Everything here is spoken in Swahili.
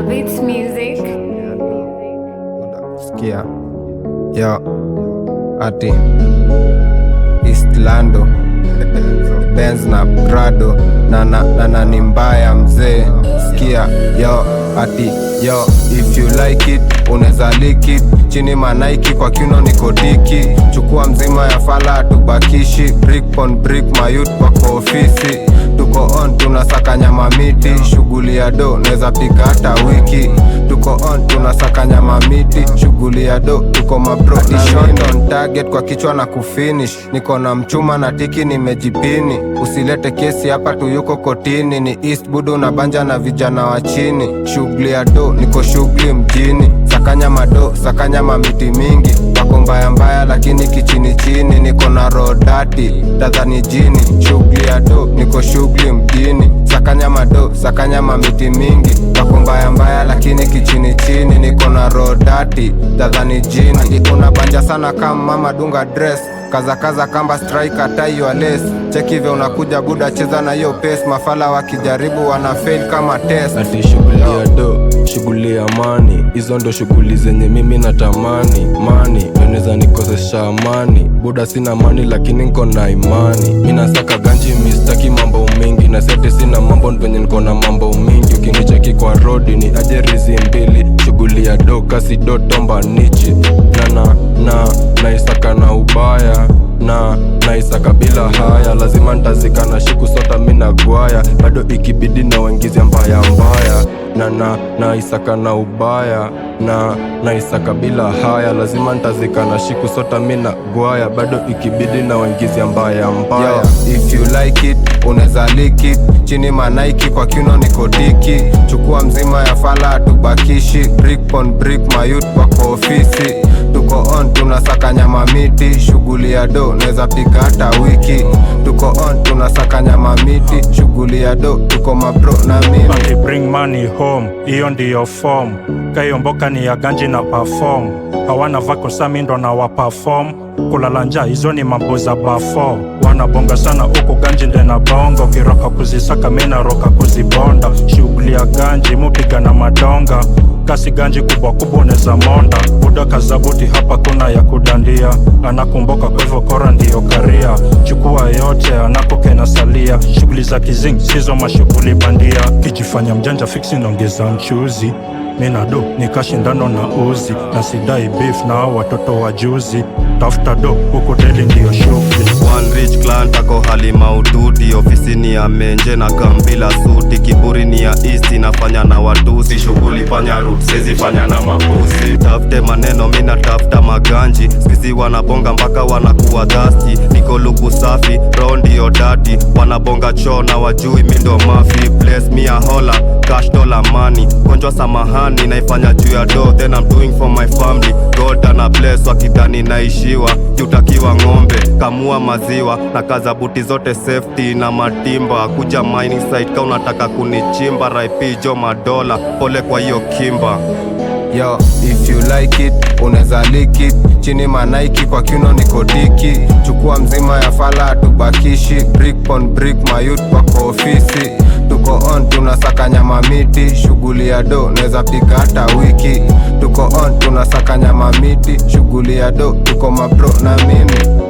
Beats Music. Skia yo ati Eastlando Benz na Prado na ni mbaya mzee. Skia yo ati yo, if you like it uneza lick it. Chini manaiki kwa kiuno nikodiki. Chukua mzima ya fala atubakishi. Brick on brick mayut kwa ofisi. Tuko on tunasaka nyama miti. Shughuli ya do neza pika hata wiki. Tuko on tunasaka nyama miti. Shughuli ya do tuko mabro na shot on target kwa kichwa na kufinish. Niko na mchuma na tiki nimejipini. Usilete kesi hapa tuyuko kotini. Ni East Budu na banja na vijana wa chini. Shughuli ya do niko shughuli mjini. Sakanya mado, sakanya mamiti mingi. Wako mbaya mbaya lakini kichini chini. Niko na rodati, tadhani jini. Shughuli ya do, niko shughuli mjini. Sakanya mado, sakanya mamiti mingi. Wako mbaya mbaya lakini kichini chini. Niko na rodati, tadhani jini. Unabanja sana kama mama dunga dress. Kaza kamba striker tie your lace. Check hivyo unakuja buda cheza na hiyo pace. Mafala wakijaribu wana fail kama test. Ati shughuli ya do, shughuli ya mani. Hizo ndo shughuli zenye mimi natamani. Mani, meneza nikosesha amani. Buda sina mani lakini niko na imani. Mina saka ganji mistaki mambo mingi. Na seti sina mambo venye niko na mambo mingi. Ukinicheki kwa rodi ni aje rizi mbili. Shughuli ya do, kasi do tomba nichi. Naisaka na ubaya. Naisaka bila haya. Lazima ntazika na shiku sota mina gwaya. Bado ikibidi na wengizia mbaya. Naisaka na ubaya. Naisaka bila haya. Lazima ntazika na shiku sota mina gwaya. Bado ikibidi na wengizia mbaya. Yo, if you like it, uneza lick it. Chini manaiki kwa kiuno nikodiki. Chukua mzima ya fala atubakishi. Brick on brick mayut kwa ofisi. Tuko on tunasaka nyama miti. Shughuli ya do neza pika hata wiki. Tuko on tunasaka nyama miti. Shughuli ya do tuko mabro na mimi. Ati bring money home, iyo ndiyo form. Kayo mboka ni ya ganji na perform. Hawana vako sami ndo na waperform. Kulala njaa hizo ni mambo za bafo. Wanabonga sana uko ganji nde na bongo. Kiroka kuzisaka mina roka kuzibonda. Shughuli ya ganji mupiga na madonga. Kasi ganji kubwa kubwa neza monda. Buda kazabuti hapa kuna ya kudandia. Anakumboka kwa hivyo kora ndiyo karia. Chukua yote anakoke na salia. Shughuli za kizing sizo mashughuli bandia. Kijifanya mjanja fixi nongeza mchuzi. Mina do nikashindano na uzi. Na sidai beef na watoto wa juzi. Tafuta do huko deli ndiyo shughuli. One rich clan tako hali maututi. Ofisini ya menje na kambila suti. Kiburi ni ya east inafanya na watusi. Shughuli fanya root sezi fanya na mapusi. Tafute maneno mina tafuta maganji. Sisi wanabonga mpaka wanakuwa dusty. Niko luku safi, rondi yo dati. Wanabonga choo na wajui mindo mafi. Bless me a hola, cash dollar money. Konjwa samahani naifanya juu ya do. Then I'm doing for my family. God ana bless wakidhani naishiwa. Yutakiwa ngombe, kamua maziwa. Na kaza buti zote safety na matimba. Kuja mining site ka unataka kunichimba. Raipi jo madola, pole kwa hiyo kimba. Yo, if you like it, uneza lick it. Chini manaiki kwa kiuno nikodiki. Chukua mzima ya fala atubakishi. Brick on brick mayut kwa ofisi. Tuko on tunasaka nyama miti. Shughuli ya do neza pika hata wiki. Tuko on tunasaka nyama miti. Shughuli ya do tuko mabro na mimi.